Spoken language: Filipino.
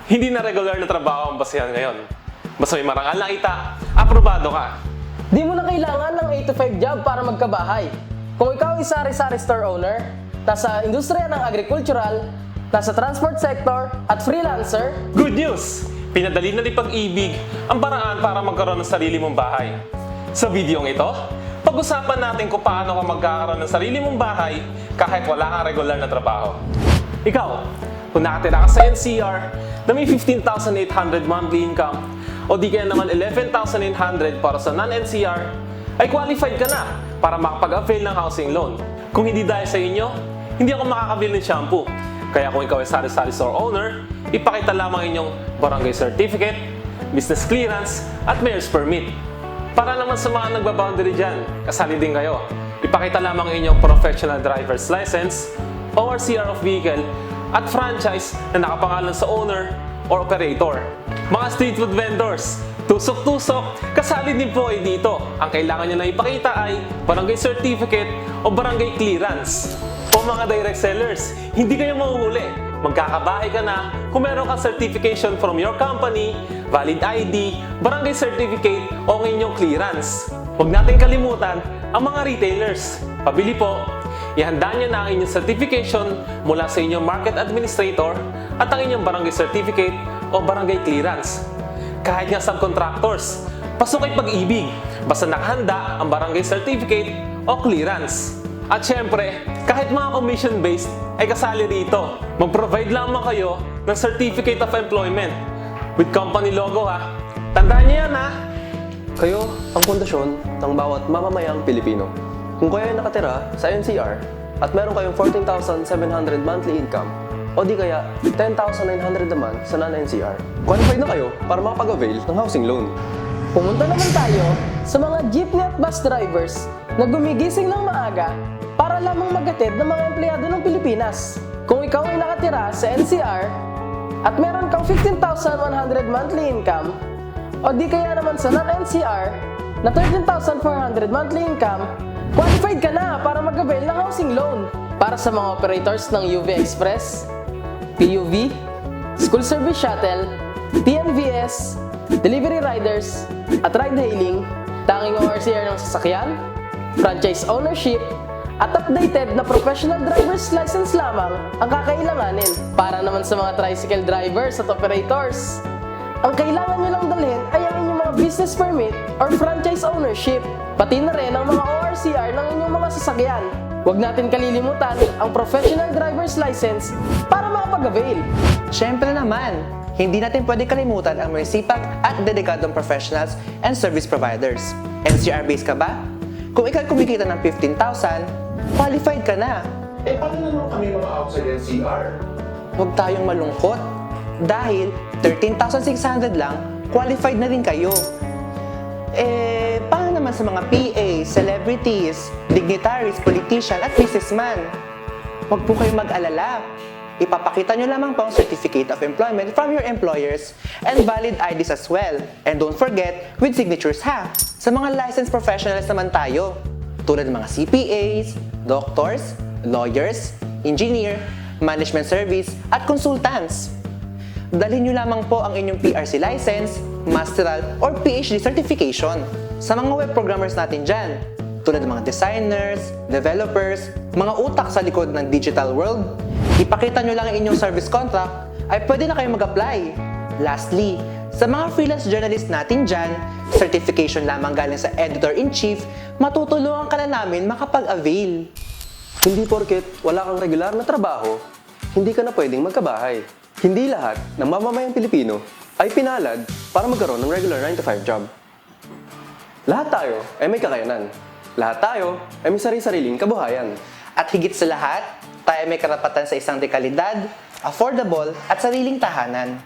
Hindi na regular na trabaho ang basehan ngayon. Basta may marangal na kita, aprobado ka. Di mo na kailangan ng 8 to 5 job para magkabahay. Kung ikaw ay sari-sari store owner, nasa industriya ng agricultural, nasa transport sector, at freelancer, Good news! Pinadali na ni Pag-ibig ang paraan para magkaroon ng sarili mong bahay. Sa videong ito, pag-usapan natin kung paano ka magkakaroon ng sarili mong bahay kahit wala kang regular na trabaho. Ikaw, kung nakatira ka sa NCR na may 15,800 monthly income o di kaya naman 11,800 para sa non-NCR, ay qualified ka na para makapag-avail ng housing loan. Kung hindi dahil sa inyo, hindi ako makakabili ng shampoo. Kaya kung ikaw ay sari-sari store owner, ipakita lamang inyong barangay certificate, business clearance, at mayor's permit. Para naman sa mga nagbaboundary dyan, kasali din kayo. Ipakita lamang inyong professional driver's license, ORCR of vehicle, at franchise na nakapangalan sa owner or operator. Mga street food vendors, tusok-tusok, kasali din po ay dito. Ang kailangan nyo na ipakita ay barangay certificate o barangay clearance. O mga direct sellers, hindi kayo mahuhuli. Magkakabahay ka na kung meron kang certification from your company, valid ID, barangay certificate o ang inyong clearance. Huwag natin kalimutan ang mga retailers. Pabili po, ihanda nyo na ang inyong certification mula sa inyong market administrator at ang inyong barangay certificate o barangay clearance. Kahit nga subcontractors, pasok ay Pag-ibig basta nakahanda ang barangay certificate o clearance. At syempre, kahit mga commission-based ay kasali rito. Mag-provide lamang kayo ng Certificate of Employment with company logo ha. Tandaan niyo yan ha! Kayo ang pundasyon ng bawat mamamayang Pilipino. Kung kayo ay nakatira sa NCR at meron kayong 14,700 monthly income o di kaya 10,900 naman sa non-NCR, qualified na kayo para makapag-avail ng housing loan. pumunta naman tayo sa mga jeepney at bus drivers na gumigising ng maaga para lamang maghatid ng mga empleyado ng Pilipinas. Kung ikaw ay nakatira sa NCR at meron kang 15,100 monthly income o di kaya naman sa non-NCR na 13,400 monthly income, qualified ka na para mag-avail ng housing loan. Para sa mga operators ng UV Express, PUV, School Service Shuttle, TNVS, Delivery Riders, at Ride-hailing, tanging ORCR ng sasakyan, franchise ownership, at updated na professional driver's license lamang ang kakailanganin. Para naman sa mga tricycle drivers at operators, ang kailangan nyo lang dalhin ay ang inyong mga business permit or franchise ownership, pati na rin ang mga ORCR ng inyong mga sasakyan. Huwag natin kalilimutan ang professional driver's license para makapag-avail. Siyempre naman, hindi natin pwede kalimutan ang mga sipag at dedikadong professionals and service providers. NCR-based ka ba? Kung ikaw kumikita ng 15,000, qualified ka na. Eh, paano naman kami mga outside NCR? Huwag tayong malungkot. Dahil 13,600 lang, qualified na rin kayo. Eh, paano naman sa mga PA, celebrities, dignitaries, politician at businessman? Huwag po kayong mag-alala. Ipapakita nyo lamang po ang Certificate of Employment from your employers and valid IDs as well. And don't forget, with signatures ha! Sa mga licensed professionals naman tayo, tulad ng mga CPAs, doctors, lawyers, engineer, management service, at consultants. Dalhin nyo lamang po ang inyong PRC license, masteral, or PhD certification sa mga web programmers natin dyan, tulad ng mga designers, developers, mga utak sa likod ng digital world. Ipakita nyo lang ang inyong service contract, ay pwede na kayo mag-apply. Lastly, sa mga freelance journalist natin dyan, certification lamang galing sa Editor-in-Chief, matutulungan ka na namin makapag-avail. Hindi porket wala kang regular na trabaho, hindi ka na pwedeng magkabahay. Hindi lahat ng mamamayang Pilipino ay pinalad para magkaroon ng regular 9 to 5 job. Lahat tayo ay may kakayanan. Lahat tayo ay may sari-sariling kabuhayan. At higit sa lahat, tayo may karapatan sa isang dekalidad, affordable, at sariling tahanan.